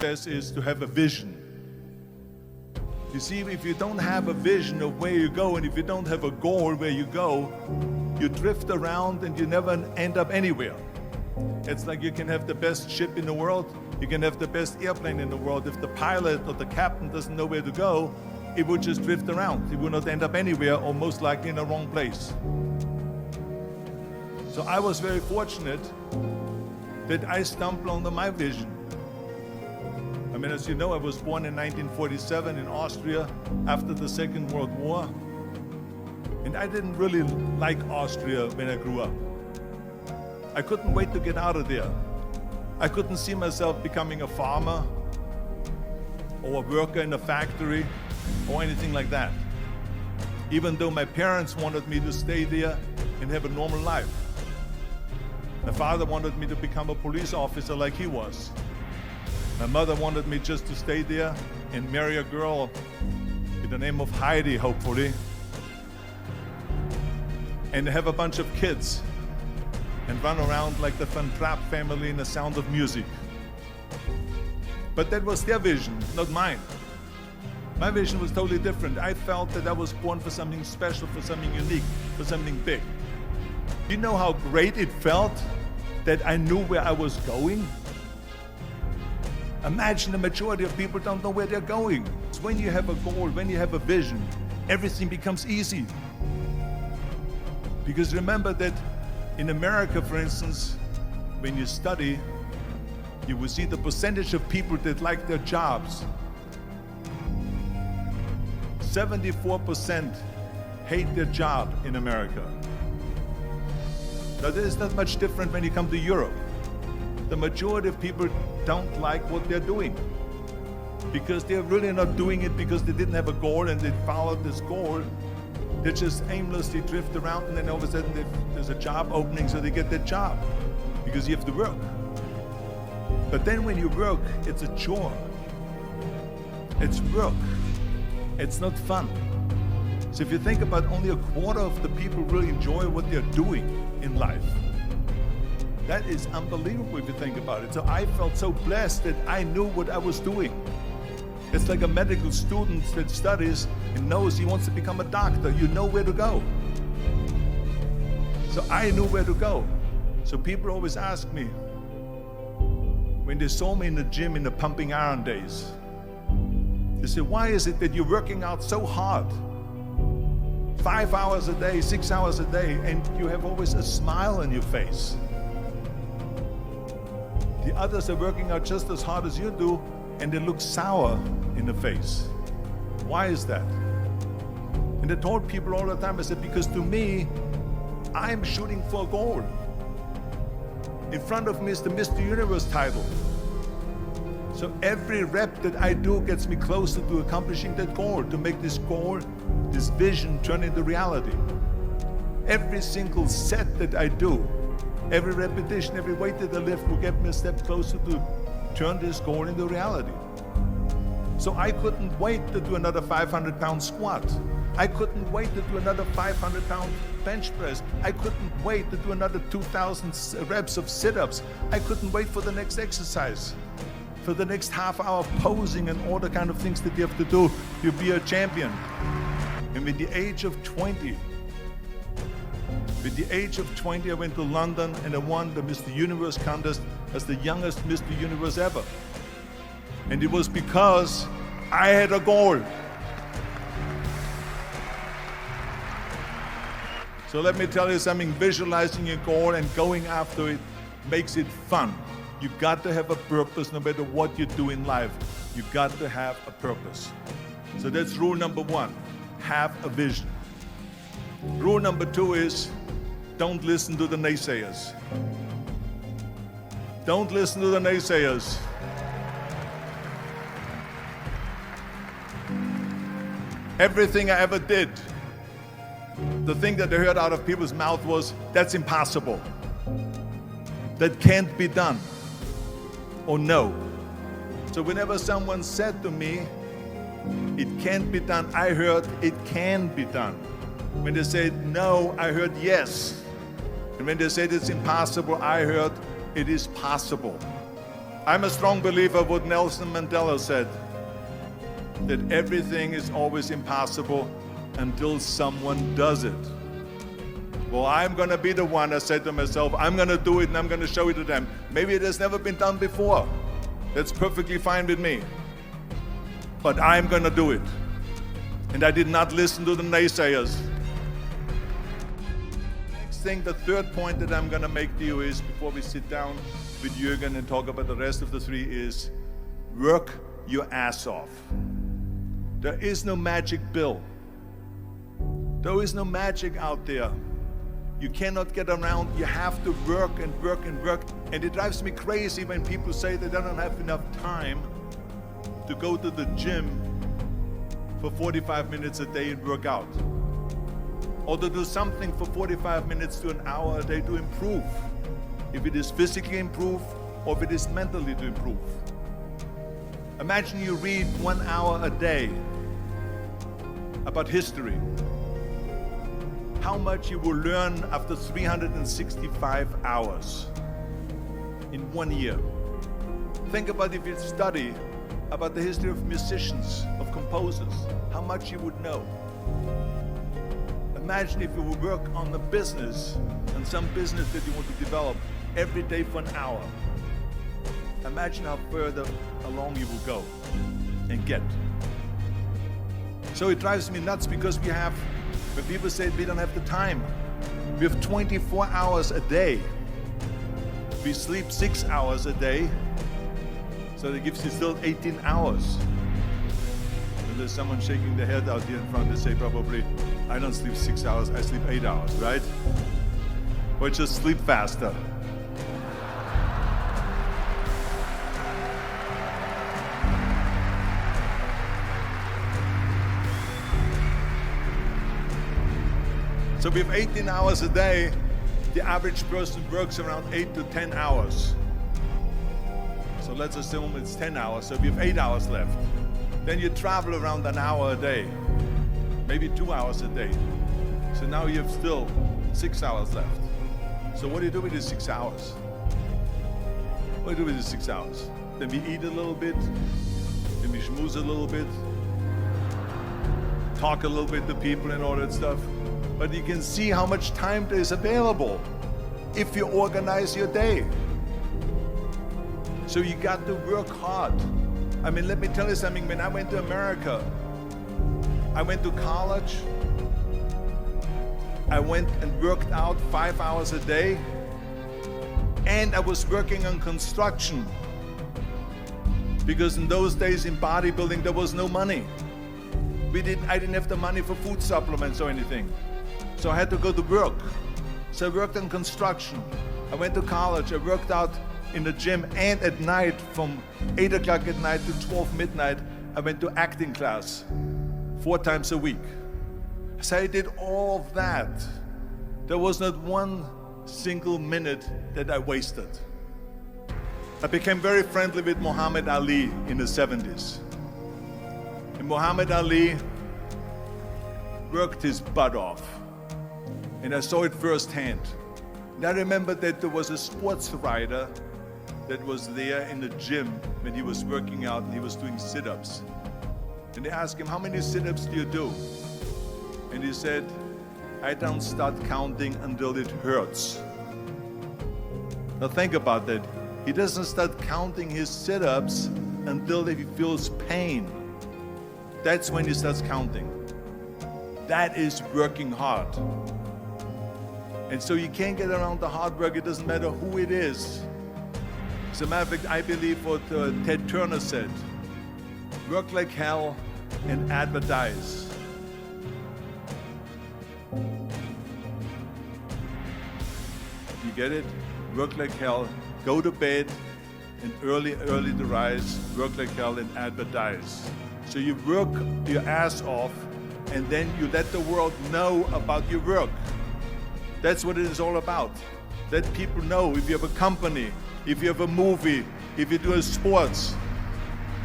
success is to have a vision. You see, if you don't have a vision of where you go, and if you don't have a goal where you go, you drift around and you never end up anywhere. It's like you can have the best ship in the world, you can have the best airplane in the world. If the pilot or the captain doesn't know where to go, it would just drift around. It would not end up anywhere, or most likely in the wrong place. So I was very fortunate that I stumbled onto my vision. I mean, as you know, I was born in 1947 in Austria after the Second World War. And I didn't really like Austria when I grew up. I couldn't wait to get out of there. I couldn't see myself becoming a farmer or a worker in a factory or anything like that. Even though my parents wanted me to stay there and have a normal life. My father wanted me to become a police officer like he was. My mother wanted me just to stay there and marry a girl with the name of Heidi, hopefully, and have a bunch of kids and run around like the Van Trapp family in The Sound of Music. But that was their vision, not mine. My vision was totally different. I felt that I was born for something special, for something unique, for something big. Do you know how great it felt that I knew where I was going? Imagine the majority of people don't know where they're going. It's when you have a goal, when you have a vision, everything becomes easy. Because remember that in America, for instance, when you study, you will see the percentage of people that like their jobs. 74% hate their job in America. Now, this is not much different when you come to Europe. The majority of people don't like what they're doing because they're really not doing it because they didn't have a goal and they followed this goal. They just aimlessly drift around, and then all of a sudden there's a job opening, so they get that job because you have to work. But then when you work, it's a chore. It's work. It's not fun. So if you think about, only a quarter of the people really enjoy what they're doing in life. That is unbelievable if you think about it. So I felt so blessed that I knew what I was doing. It's like a medical student that studies and knows he wants to become a doctor. You know where to go. So I knew where to go. So people always ask me, when they saw me in the gym in the pumping iron days, they say, why is it that you're working out so hard? 5 hours a day, 6 hours a day, and you have always a smile on your face. The others are working out just as hard as you do, and they look sour in the face. Why is that? And I told people all the time, I said, because to me, I'm shooting for a goal. In front of me is the Mr. Universe title. So every rep that I do gets me closer to accomplishing that goal, to make this goal, this vision turn into reality. Every single set that I do, every repetition, every weight that I lift will get me a step closer to turn this goal into reality. So I couldn't wait to do another 500-pound squat. I couldn't wait to do another 500-pound bench press. I couldn't wait to do another 2,000 reps of sit-ups. I couldn't wait for the next exercise, for the next half hour of posing and all the kind of things that you have to do to be a champion. And with the age of 20, I went to London and I won the Mr. Universe contest as the youngest Mr. Universe ever. And it was because I had a goal. So let me tell you something, visualizing your goal and going after it makes it fun. You've got to have a purpose no matter what you do in life. You've got to have a purpose. So that's rule number one, have a vision. Rule number two is, don't listen to the naysayers. Don't listen to the naysayers. Everything I ever did, the thing that I heard out of people's mouth was, that's impossible. That can't be done. Or no. So whenever someone said to me, it can't be done, I heard it can be done. When they said no, I heard yes. And when they said it's impossible, I heard it is possible. I'm a strong believer of what Nelson Mandela said, that everything is always impossible until someone does it. Well, I'm going to be the one, I said to myself, I'm going to do it and I'm going to show it to them. Maybe it has never been done before. That's perfectly fine with me. But I'm going to do it. And I did not listen to the naysayers. Next thing, the third point that I'm going to make to you is, before we sit down with Jürgen and talk about the rest of the three, is work your ass off. There is no magic pill. There is no magic out there. You cannot get around. You have to work and work and work. And it drives me crazy when people say they don't have enough time to go to the gym for 45 minutes a day and work out. Or to do something for 45 minutes to an hour a day to improve. If it is physically improve or if it is mentally to improve. Imagine you read 1 hour a day about history. How much you will learn after 365 hours in 1 year. Think about if you study about the history of musicians, of composers, how much you would know. Imagine if you would work on a business, on some business that you want to develop every day for an hour. Imagine how further along you will go and get. So it drives me nuts because when people say we don't have the time, we have 24 hours a day. We sleep 6 hours a day, so that gives you still 18 hours. And there's someone shaking their head out here in front, they say probably, I don't sleep 6 hours, I sleep 8 hours, right? Or just sleep faster. So we have 18 hours a day. The average person works around 8 to 10 hours. So let's assume it's 10 hours, so we have 8 hours left. Then you travel around an hour a day, maybe 2 hours a day. So now you have still 6 hours left. So what do you do with these 6 hours? What do you do with these 6 hours? Then we eat a little bit, then we schmooze a little bit, talk a little bit to people and all that stuff. But you can see how much time there is available if you organize your day. So you got to work hard. I mean, let me tell you something. When I went to America, I went to college. I went and worked out 5 hours a day. And I was working on construction. Because in those days in bodybuilding, there was no money. I didn't have the money for food supplements or anything. So I had to go to work. So I worked on construction. I went to college. I worked out in the gym, and at night from 8 o'clock at night to 12 midnight, I went to acting class 4 times a week. So I did all of that. There was not one single minute that I wasted. I became very friendly with Muhammad Ali in the 70s. And Muhammad Ali worked his butt off. And I saw it firsthand. And I remember that there was a sports writer that was there in the gym when he was working out and he was doing sit-ups. And they asked him, how many sit-ups do you do? And he said, I don't start counting until it hurts. Now think about that. He doesn't start counting his sit-ups until he feels pain. That's when he starts counting. That is working hard. And so you can't get around the hard work. It doesn't matter who it is. As a matter of fact, I believe what Ted Turner said. Work like hell and advertise. You get it? Work like hell, go to bed, and early to rise, work like hell and advertise. So you work your ass off, and then you let the world know about your work. That's what it is all about. Let people know if you have a company, if you have a movie, if you do sports.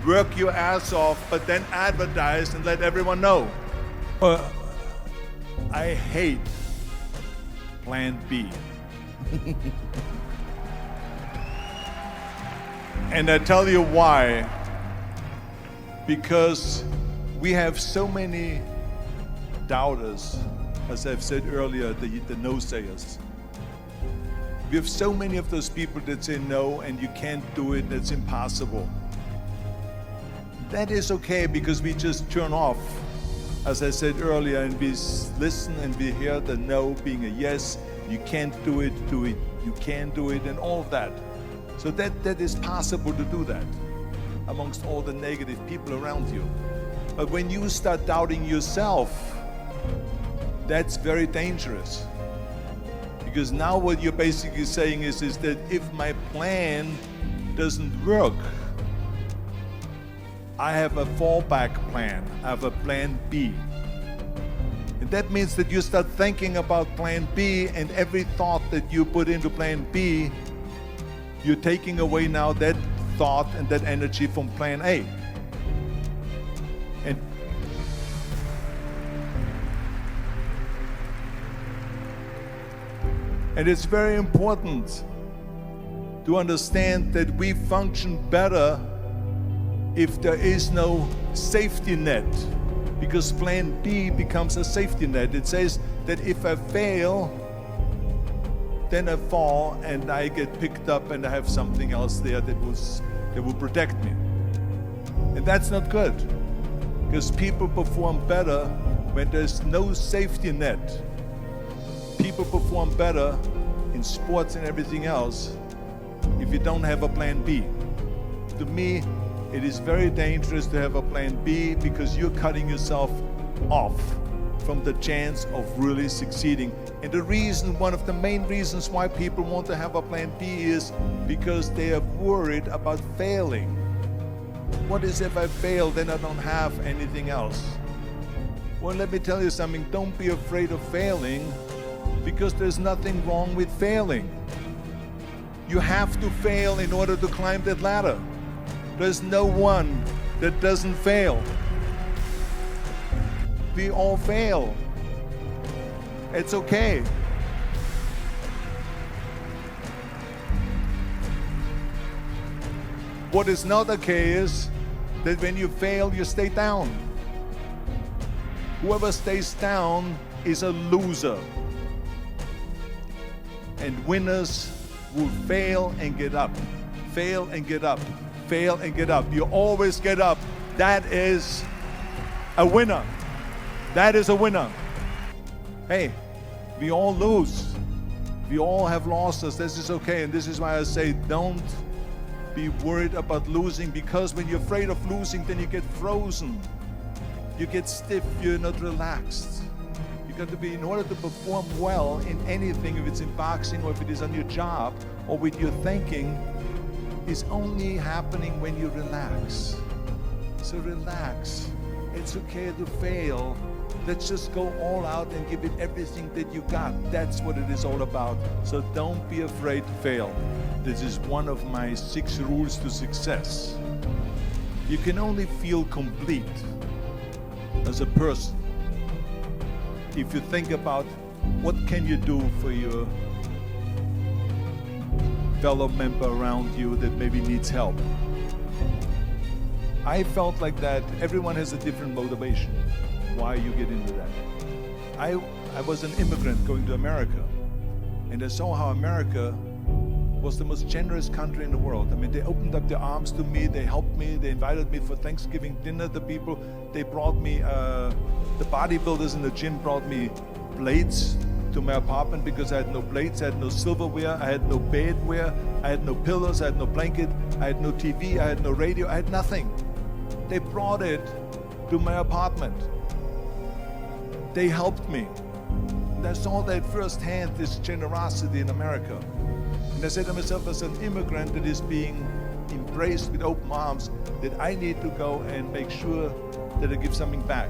Work your ass off, but then advertise and let everyone know. I hate Plan B. And I tell you why. Because we have so many doubters, as I've said earlier, the no-sayers. We have so many of those people that say no and you can't do it, it's impossible. That is okay because we just turn off, as I said earlier, and we listen and we hear the no being a yes. You can't do it, you can do it, and all of that. So that is possible to do that amongst all the negative people around you. But when you start doubting yourself, that's very dangerous. Because now what you're basically saying is that if my plan doesn't work, I have a fallback plan, I have a plan B. And that means that you start thinking about plan B, and every thought that you put into plan B, you're taking away now that thought and that energy from plan A. And it's very important to understand that we function better if there is no safety net, because plan B becomes a safety net. It says that if I fail, then I fall and I get picked up and I have something else there that will protect me. And that's not good, because people perform better when there's no safety net. People perform better in sports and everything else if you don't have a plan B. To me, it is very dangerous to have a plan B, because you're cutting yourself off from the chance of really succeeding. And the reason, one of the main reasons why people want to have a plan B is because they are worried about failing. What is if I fail, then I don't have anything else? Well, let me tell you something, don't be afraid of failing, because there's nothing wrong with failing. You have to fail in order to climb that ladder. There's no one that doesn't fail. We all fail. It's okay. What is not okay is that when you fail, you stay down. Whoever stays down is a loser. And winners will fail and get up, fail and get up, fail and get up. You always get up. That is a winner. That is a winner. Hey, we all lose. We all have losses. This is okay. And this is why I say don't be worried about losing, because when you're afraid of losing, then you get frozen. You get stiff. You're not relaxed. You got to be, in order to perform well in anything, if it's in boxing or if it is on your job or with your thinking, is only happening when you relax. So relax. It's okay to fail. Let's just go all out and give it everything that you got. That's what it is all about. So don't be afraid to fail. This is one of my 6 rules to success. You can only feel complete as a person if you think about what can you do for your fellow member around you that maybe needs help. I felt like that everyone has a different motivation why you get into that. I was an immigrant going to America, and I saw how America was the most generous country in the world. I mean, they opened up their arms to me, they helped me, they invited me for Thanksgiving dinner. The people, they brought me, the bodybuilders in the gym brought me plates to my apartment because I had no plates, I had no silverware, I had no bedware, I had no pillows, I had no blanket, I had no TV, I had no radio, I had nothing. They brought it to my apartment. They helped me. And I saw that firsthand, this generosity in America. And I said to myself, as an immigrant that is being embraced with open arms, that I need to go and make sure that I give something back.